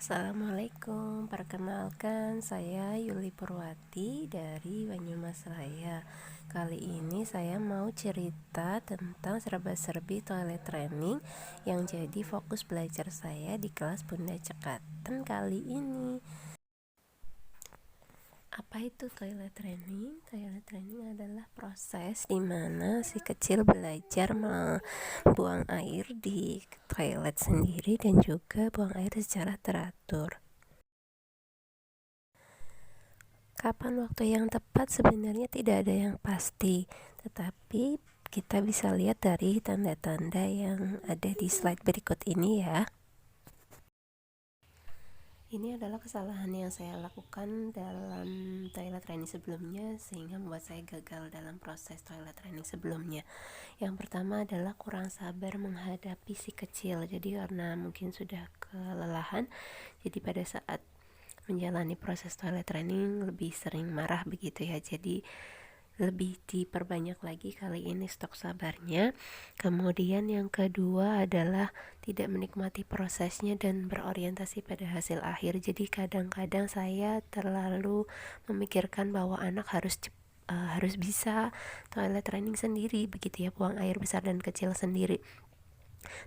Assalamualaikum, perkenalkan saya Yuli Purwati dari Banyumas Raya. Kali ini saya mau cerita tentang serba-serbi toilet training yang jadi fokus belajar saya di kelas Bunda Cekatan kali ini. Apa itu toilet training? Toilet training adalah proses di mana si kecil belajar membuang air di toilet sendiri dan juga buang air secara teratur. Kapan waktu yang tepat sebenarnya tidak ada yang pasti, tetapi kita bisa lihat dari tanda-tanda yang ada di slide berikut ini ya. Ini adalah kesalahan yang saya lakukan dalam toilet training sebelumnya sehingga membuat saya gagal dalam proses toilet training sebelumnya. Yang pertama adalah kurang sabar menghadapi si kecil. Jadi karena mungkin sudah kelelahan, jadi pada saat menjalani proses toilet training lebih sering marah begitu ya. Jadi lebih diperbanyak lagi kali ini stok sabarnya. Kemudian yang kedua adalah tidak menikmati prosesnya dan berorientasi pada hasil akhir. Jadi kadang-kadang saya terlalu memikirkan bahwa anak harus bisa toilet training sendiri begitu ya, buang air besar dan kecil sendiri,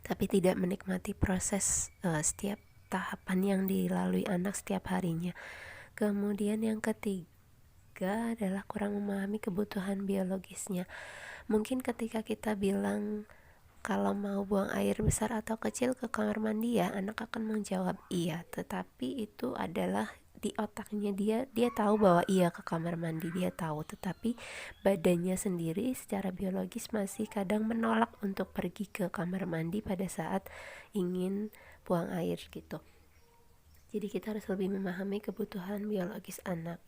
tapi tidak menikmati proses setiap tahapan yang dilalui anak setiap harinya. Kemudian yang ketiga adalah kurang memahami kebutuhan biologisnya. Mungkin ketika kita bilang kalau mau buang air besar atau kecil ke kamar mandi ya, anak akan menjawab iya, tetapi itu adalah di otaknya dia tahu bahwa iya ke kamar mandi, dia tahu, tetapi badannya sendiri secara biologis masih kadang menolak untuk pergi ke kamar mandi pada saat ingin buang air gitu. Jadi kita harus lebih memahami kebutuhan biologis anak.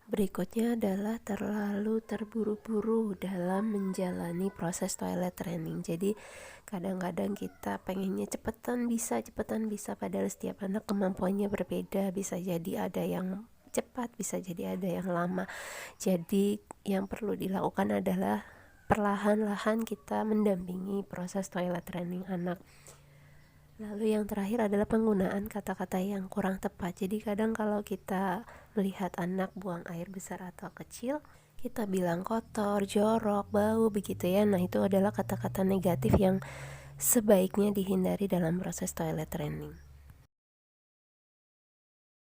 Berikutnya adalah terlalu terburu-buru dalam menjalani proses toilet training. Jadi kadang-kadang kita pengennya cepetan bisa, padahal setiap anak kemampuannya berbeda. Bisa jadi ada yang cepat, bisa jadi ada yang lama. Jadi yang perlu dilakukan adalah perlahan-lahan kita mendampingi proses toilet training anak. Lalu yang terakhir adalah penggunaan kata-kata yang kurang tepat. Jadi kadang kalau kita melihat anak buang air besar atau kecil, kita bilang kotor, jorok, bau begitu ya. Nah, itu adalah kata-kata negatif yang sebaiknya dihindari dalam proses toilet training.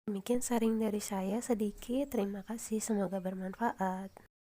Demikian sharing dari saya sedikit. Terima kasih, semoga bermanfaat.